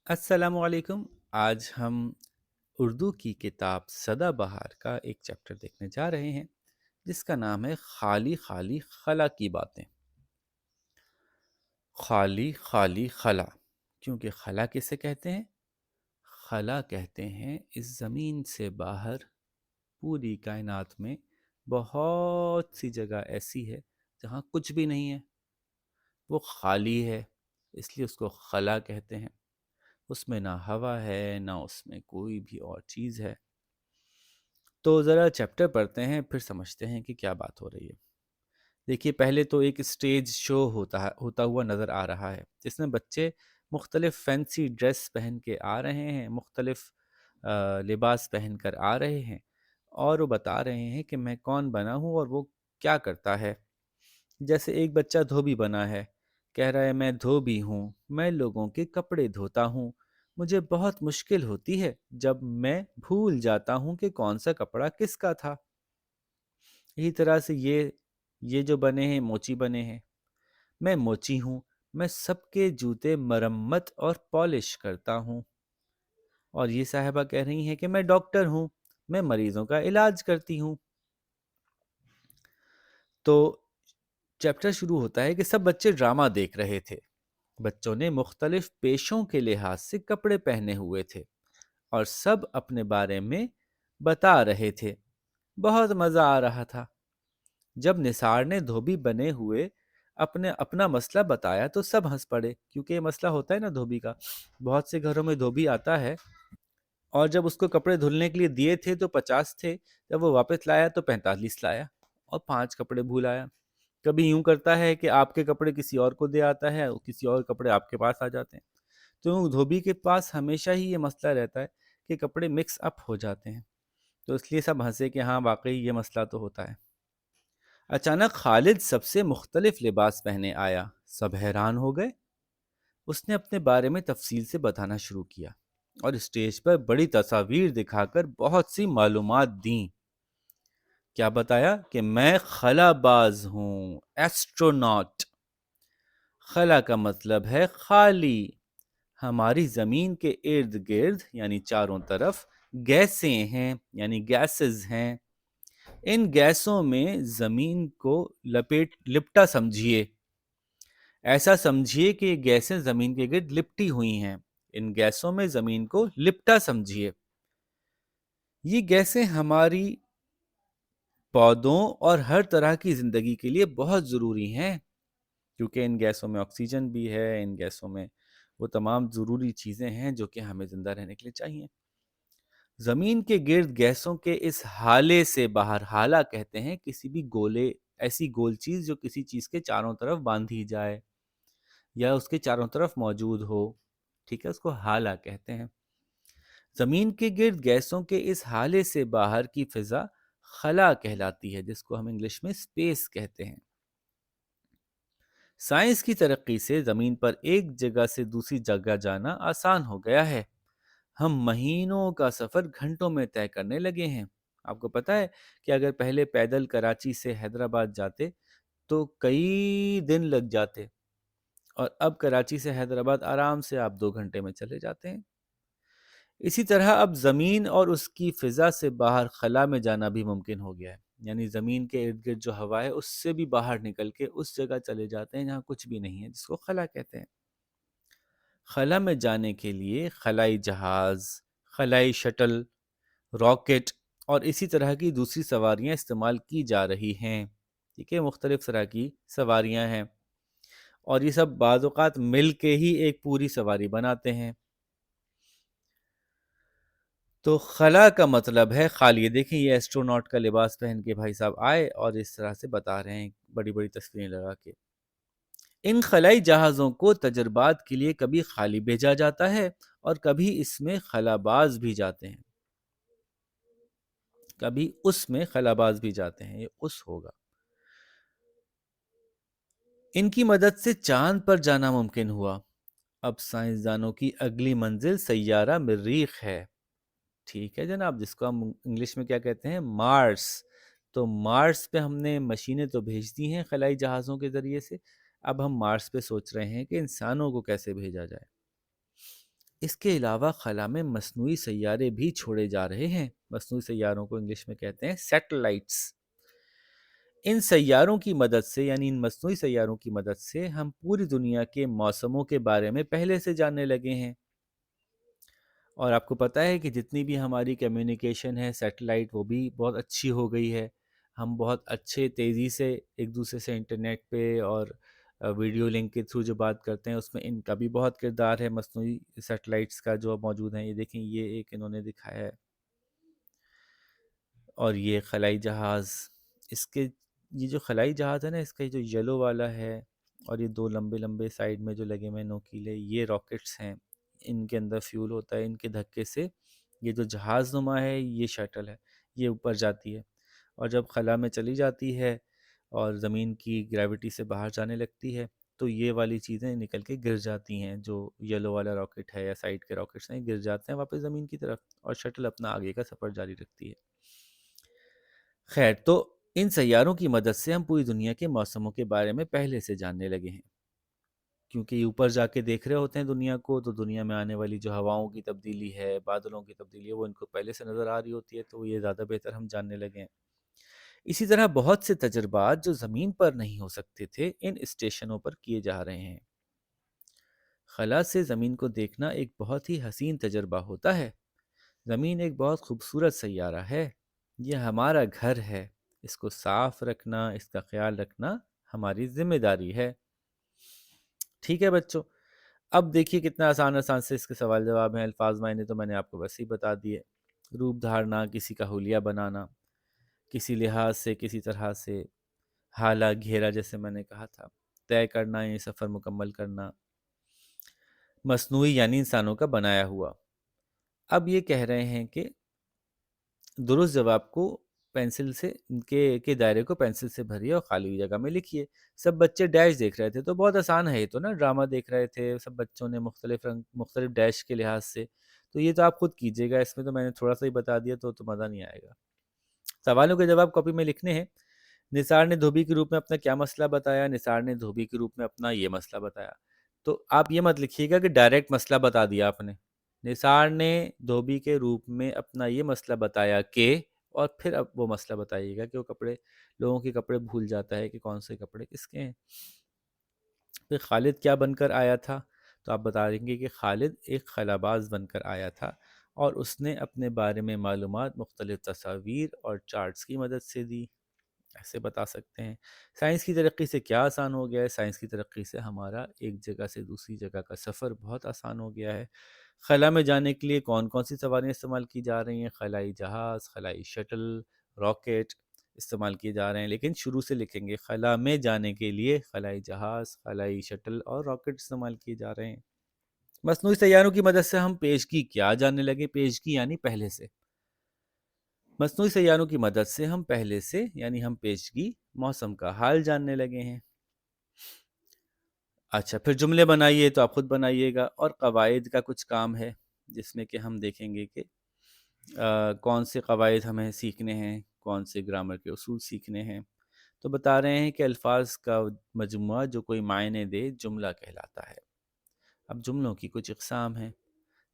السلام علیکم۔ آج ہم اردو کی کتاب سدا بہار کا ایک چیپٹر دیکھنے جا رہے ہیں جس کا نام ہے خالی خالی خلا کی باتیں۔ خالی خالی خلا، کیونکہ خلا کسے کہتے ہیں؟ خلا کہتے ہیں اس زمین سے باہر پوری کائنات میں بہت سی جگہ ایسی ہے جہاں کچھ بھی نہیں ہے، وہ خالی ہے، اس لیے اس کو خلا کہتے ہیں۔ اس میں نہ ہوا ہے نہ اس میں کوئی بھی اور چیز ہے۔ تو ذرا چیپٹر پڑھتے ہیں پھر سمجھتے ہیں کہ کیا بات ہو رہی ہے۔ دیکھیے، پہلے تو ایک اسٹیج شو ہوتا ہوا نظر آ رہا ہے جس میں بچے مختلف فینسی ڈریس پہن کے آ رہے ہیں، مختلف لباس پہن کر آ رہے ہیں، اور وہ بتا رہے ہیں کہ میں کون بنا ہوں اور وہ کیا کرتا ہے۔ جیسے ایک بچہ دھوبی بنا ہے، کہہ رہا ہے میں دھوبی ہوں، میں لوگوں کے کپڑے دھوتا ہوں، مجھے بہت مشکل ہوتی ہے جب میں بھول جاتا ہوں کہ کون سا کپڑا کس کا تھا۔ اسی طرح سے یہ جو بنے ہیں موچی بنے ہیں، میں موچی ہوں، میں سب کے جوتے مرمت اور پالش کرتا ہوں۔ اور یہ صاحبہ کہہ رہی ہیں کہ میں ڈاکٹر ہوں، میں مریضوں کا علاج کرتی ہوں۔ تو چیپٹر شروع ہوتا ہے کہ سب بچے ڈرامہ دیکھ رہے تھے۔ بچوں نے مختلف پیشوں کے لحاظ سے کپڑے پہنے ہوئے تھے اور سب اپنے بارے میں بتا رہے تھے۔ بہت مزہ آ رہا تھا۔ جب نثار نے دھوبی بنے ہوئے اپنا مسئلہ بتایا تو سب ہنس پڑے، کیونکہ یہ مسئلہ ہوتا ہے نا دھوبی کا۔ بہت سے گھروں میں دھوبی آتا ہے اور جب اس کو کپڑے دھلنے کے لیے دیے تھے تو 50 تھے، جب وہ واپس لایا تو 45 لایا اور 5 کپڑے بھول آیا۔ کبھی یوں کرتا ہے کہ آپ کے کپڑے کسی اور کو دے آتا ہے اور کسی اور کپڑے آپ کے پاس آ جاتے ہیں۔ تو دھوبی کے پاس ہمیشہ ہی یہ مسئلہ رہتا ہے کہ کپڑے مکس اپ ہو جاتے ہیں، تو اس لیے سب ہنسے کہ ہاں واقعی یہ مسئلہ تو ہوتا ہے۔ اچانک خالد سب سے مختلف لباس پہنے آیا، سب حیران ہو گئے۔ اس نے اپنے بارے میں تفصیل سے بتانا شروع کیا اور اسٹیج پر بڑی تصاویر دکھا کر بہت سی معلومات دیں۔ کیا بتایا کہ میں خلا باز ہوں، ایسٹروناٹ۔ خلا کا مطلب ہے خالی۔ ہماری زمین کے ارد گرد یعنی چاروں طرف گیسیں ہیں، یعنی گیسز ہیں۔ ان گیسوں میں زمین کو لپٹا سمجھیے۔ ایسا سمجھیے کہ یہ گیسیں زمین کے گرد لپٹی ہوئی ہیں۔ ان گیسوں میں زمین کو لپٹا سمجھیے۔ یہ گیسیں ہماری پودوں اور ہر طرح کی زندگی کے لیے بہت ضروری ہیں، کیونکہ ان گیسوں میں آکسیجن بھی ہے، ان گیسوں میں وہ تمام ضروری چیزیں ہیں جو کہ ہمیں زندہ رہنے کے لیے چاہیے۔ زمین کے گرد گیسوں کے اس حالے سے باہر، حالہ کہتے ہیں کسی بھی ایسی گول چیز جو کسی چیز کے چاروں طرف باندھی جائے یا اس کے چاروں طرف موجود ہو، ٹھیک ہے، اس کو حالہ کہتے ہیں۔ زمین کے گرد گیسوں کے اس حالے سے باہر کی فضا خلا کہلاتی ہے، جس کو ہم انگلش میں اسپیس کہتے ہیں۔ سائنس کی ترقی سے زمین پر ایک جگہ سے دوسری جگہ جانا آسان ہو گیا ہے۔ ہم مہینوں کا سفر گھنٹوں میں طے کرنے لگے ہیں۔ آپ کو پتا ہے کہ اگر پہلے پیدل کراچی سے حیدرآباد جاتے تو کئی دن لگ جاتے، اور اب کراچی سے حیدرآباد آرام سے آپ 2 گھنٹے میں چلے جاتے ہیں۔ اسی طرح اب زمین اور اس کی فضا سے باہر خلا میں جانا بھی ممکن ہو گیا ہے، یعنی زمین کے ارد گرد جو ہوا ہے اس سے بھی باہر نکل کے اس جگہ چلے جاتے ہیں جہاں کچھ بھی نہیں ہے، جس کو خلا کہتے ہیں۔ خلا میں جانے کے لیے خلائی جہاز، خلائی شٹل، راکٹ اور اسی طرح کی دوسری سواریاں استعمال کی جا رہی ہیں۔ ٹھیک ہے، مختلف طرح کی سواریاں ہیں اور یہ سب بعض اوقات مل کے ہی ایک پوری سواری بناتے ہیں۔ تو خلا کا مطلب ہے خالی۔ دیکھیں یہ ایسٹروناٹ کا لباس پہن کے بھائی صاحب آئے اور اس طرح سے بتا رہے ہیں بڑی بڑی تصویریں لگا کے۔ ان خلائی جہازوں کو تجربات کے لیے کبھی خالی بھیجا جاتا ہے اور کبھی اس میں خلاباز بھی جاتے ہیں، کبھی اس میں خلاباز بھی جاتے ہیں، یہ اس ہوگا۔ ان کی مدد سے چاند پر جانا ممکن ہوا۔ اب سائنسدانوں کی اگلی منزل سیارہ مریخ ہے۔ ٹھیک ہے جناب، جس کو ہم انگلش میں کیا کہتے ہیں، مارس۔ تو مارس پہ ہم نے مشینیں تو بھیج دی ہیں خلائی جہازوں کے ذریعے سے، اب ہم مارس پہ سوچ رہے ہیں کہ انسانوں کو کیسے بھیجا جائے۔ اس کے علاوہ خلا میں مصنوعی سیارے بھی چھوڑے جا رہے ہیں. مصنوعی سیاروں کو انگلش میں کہتے ہیں سیٹلائٹس. ان سیاروں کی مدد سے، یعنی ان مصنوعی سیاروں کی مدد سے، ہم پوری دنیا کے موسموں کے بارے میں پہلے سے جاننے لگے ہیں. اور آپ کو پتہ ہے کہ جتنی بھی ہماری کمیونیکیشن ہے سیٹلائٹ، وہ بھی بہت اچھی ہو گئی ہے. ہم بہت اچھے تیزی سے ایک دوسرے سے انٹرنیٹ پہ اور ویڈیو لنک کے تھرو جو بات کرتے ہیں، اس میں ان کا بھی بہت کردار ہے مصنوعی سیٹلائٹس کا جو موجود ہیں. یہ دیکھیں، یہ ایک انہوں نے دکھایا ہے، اور یہ خلائی جہاز. اس کے یہ جو خلائی جہاز ہے نا، اس کا جو یلو والا ہے اور یہ دو لمبے لمبے سائیڈ میں جو لگے ہوئے ہیں نوکیلے، یہ راکٹس ہیں. ان کے اندر فیول ہوتا ہے. ان کے دھکے سے یہ جو جہاز نما ہے، یہ شٹل ہے، یہ اوپر جاتی ہے. اور جب خلا میں چلی جاتی ہے اور زمین کی گریوٹی سے باہر جانے لگتی ہے، تو یہ والی چیزیں نکل کے گر جاتی ہیں. جو یلو والا راکٹ ہے یا سائیڈ کے راکٹس ہیں، گر جاتے ہیں واپس زمین کی طرف، اور شٹل اپنا آگے کا سفر جاری رکھتی ہے. خیر، تو ان سیاروں کی مدد سے ہم پوری دنیا کے موسموں کے بارے میں پہلے سے جاننے لگے ہیں. کیونکہ یہ اوپر جا کے دیکھ رہے ہوتے ہیں دنیا کو، تو دنیا میں آنے والی جو ہواؤں کی تبدیلی ہے، بادلوں کی تبدیلی ہے، وہ ان کو پہلے سے نظر آ رہی ہوتی ہے، تو یہ زیادہ بہتر ہم جاننے لگے ہیں. اسی طرح بہت سے تجربات جو زمین پر نہیں ہو سکتے تھے، ان اسٹیشنوں پر کیے جا رہے ہیں. خلا سے زمین کو دیکھنا ایک بہت ہی حسین تجربہ ہوتا ہے. زمین ایک بہت خوبصورت سیارہ ہے. یہ ہمارا گھر ہے. اس کو صاف رکھنا، اس کا خیال رکھنا ہماری ذمہ داری ہے. ٹھیک ہے بچوں، اب دیکھیے کتنا آسان آسان سے اس کے سوال جواب ہیں. الفاظ معنی تو میں نے آپ کو ویسے ہی بتا دیے. روپ دھارنا، کسی کا حلیہ بنانا، کسی لحاظ سے، کسی طرح سے. حالہ گھیرا، جیسے میں نے کہا تھا. طے کرنا یعنی سفر مکمل کرنا. مصنوعی یعنی انسانوں کا بنایا ہوا. اب یہ کہہ رہے ہیں کہ درست جواب کو پینسل سے کے دائرے کو پینسل سے بھریے اور خالی ہوئی جگہ میں لکھیے. سب بچے ڈیش دیکھ رہے تھے، تو بہت آسان ہے یہ تو نا. ڈرامہ دیکھ رہے تھے سب بچوں نے مختلف رنگ مختلف ڈیش کے لحاظ سے. تو یہ تو آپ خود کیجیے گا، اس میں تو میں نے تھوڑا سا ہی بتا دیا تو مزہ نہیں آئے گا. سوالوں کے جواب کاپی میں لکھنے ہیں. نثار نے دھوبی کے روپ میں اپنا کیا مسئلہ بتایا؟ نثار نے دھوبی کے روپ میں اپنا یہ مسئلہ بتایا. تو آپ یہ مت لکھیے گا کہ ڈائریکٹ مسئلہ بتا دیا آپ نے. نثار نے دھوبی کے روپ میں اپنا یہ مسئلہ بتایا کہ، اور پھر اب وہ مسئلہ بتائیے گا کہ وہ کپڑے، لوگوں کے کپڑے بھول جاتا ہے کہ کون سے کپڑے کس کے ہیں. پھر خالد کیا بن کر آیا تھا؟ تو آپ بتا دیں گے کہ خالد ایک خلاباز بن کر آیا تھا، اور اس نے اپنے بارے میں معلومات مختلف تصاویر اور چارٹس کی مدد سے دی. ایسے بتا سکتے ہیں. سائنس کی ترقی سے کیا آسان ہو گیا ہے؟ سائنس کی ترقی سے ہمارا ایک جگہ سے دوسری جگہ کا سفر بہت آسان ہو گیا ہے. خلا میں جانے کے لیے کون کون سی سواریاں استعمال کی جا رہی ہیں؟ خلائی جہاز، خلائی شٹل، راکٹ استعمال کیے جا رہے ہیں. لیکن شروع سے لکھیں گے، خلا میں جانے کے لیے خلائی جہاز، خلائی شٹل اور راکٹ استعمال کیے جا رہے ہیں. مصنوعی سیاروں کی مدد سے ہم پیشگی کیا جاننے لگے؟ پیشگی یعنی پہلے سے. مصنوعی سیاروں کی مدد سے ہم پہلے سے یعنی ہم پیشگی موسم کا حال جاننے لگے ہیں. اچھا، پھر جملے بنائیے. تو آپ خود بنائیے گا. اور قواعد کا کچھ کام ہے جس میں کہ ہم دیکھیں گے کہ کون سے قواعد ہمیں سیکھنے ہیں، کون سے گرامر کے اصول سیکھنے ہیں. تو بتا رہے ہیں کہ الفاظ کا مجموعہ جو کوئی معنی دے جملہ کہلاتا ہے. اب جملوں کی کچھ اقسام ہیں،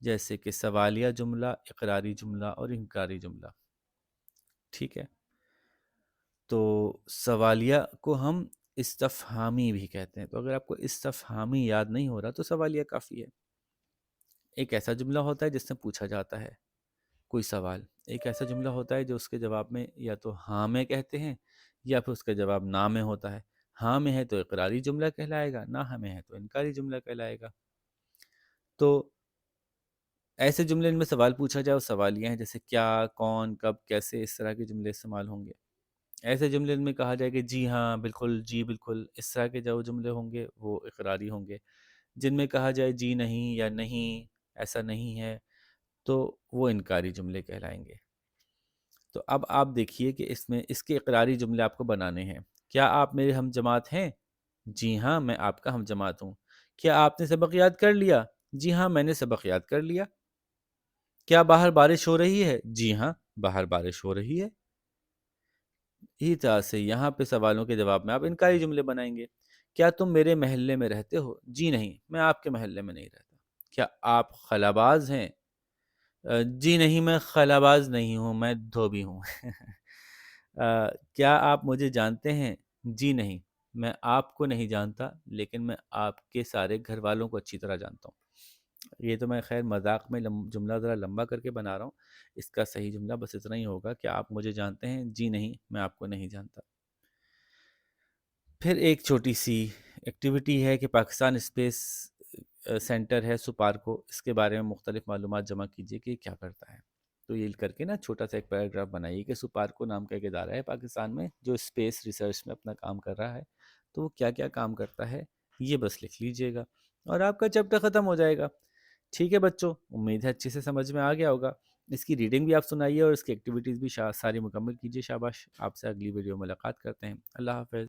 جیسے کہ سوالیہ جملہ، اقراری جملہ اور انکاری جملہ. ٹھیک ہے، تو سوالیہ کو ہم استفہامی بھی کہتے ہیں. تو اگر آپ کو استفہامی یاد نہیں ہو رہا تو سوالیہ کافی ہے. ایک ایسا جملہ ہوتا ہے جس میں پوچھا جاتا ہے کوئی سوال. ایک ایسا جملہ ہوتا ہے جو اس کے جواب میں یا تو ہاں میں کہتے ہیں، یا پھر اس کا جواب نہ میں ہوتا ہے. ہاں میں ہے تو اقراری جملہ کہلائے گا، نہ میں ہے تو انکاری جملہ کہلائے گا. تو ایسے جملے ان میں سوال پوچھا جائے وہ سوالیہ ہیں، جیسے کیا، کون، کب، کیسے، اس طرح کے جملے استعمال ہوں گے. ایسے جملے ان میں کہا جائے کہ جی ہاں، بالکل، جی بالکل، اس طرح کے جو جملے ہوں گے وہ اقراری ہوں گے. جن میں کہا جائے جی نہیں یا نہیں، ایسا نہیں ہے، تو وہ انکاری جملے کہلائیں گے. تو اب آپ دیکھیے کہ اس میں اس کے اقراری جملے آپ کو بنانے ہیں. کیا آپ میرے ہم جماعت ہیں؟ جی ہاں، میں آپ کا ہم جماعت ہوں. کیا آپ نے سبق یاد کر لیا؟ جی ہاں، میں نے سبق یاد کر لیا. کیا باہر بارش ہو رہی ہے؟ جی ہاں، باہر بارش ہو رہی ہے. اسی طرح سے یہاں پہ سوالوں کے جواب میں آپ انکاری جملے بنائیں گے. کیا تم میرے محلے میں رہتے ہو؟ جی نہیں، میں آپ کے محلے میں نہیں رہتا. کیا آپ خلاباز ہیں؟ جی نہیں، میں خلاباز نہیں ہوں، میں دھوبی ہوں۔ کیا آپ مجھے جانتے ہیں؟ جی نہیں، میں آپ کو نہیں جانتا، لیکن میں آپ کے سارے گھر والوں کو اچھی طرح جانتا ہوں۔ یہ تو میں خیر مذاق میں جملہ ذرا لمبا کر کے بنا رہا ہوں، اس کا صحیح جملہ بس اتنا ہی ہوگا کہ آپ مجھے جانتے ہیں؟ جی نہیں، میں آپ کو نہیں جانتا۔ پھر ایک چھوٹی سی ایکٹیویٹی ہے کہ پاکستان اسپیس سینٹر ہے سپارکو، اس کے بارے میں مختلف معلومات جمع کیجیے کہ کیا کرتا ہے۔ تو یہ کر کے نا چھوٹا سا ایک پیراگراف بنائیے کہ سپارکو نام کا ایک ادارہ ہے پاکستان میں جو اسپیس ریسرچ میں اپنا کام کر رہا ہے، تو وہ کیا کیا کام کرتا ہے یہ بس لکھ لیجئے گا اور آپ کا چیپٹر ختم ہو جائے گا۔ ٹھیک ہے بچوں، امید ہے اچھے سے سمجھ میں آ گیا ہوگا۔ اس کی ریڈنگ بھی آپ سنائیے اور اس کی ایکٹیویٹیز بھی ساری مکمل کیجیے۔ شاباش، آپ سے اگلی ویڈیو ملاقات کرتے ہیں۔ اللہ حافظ۔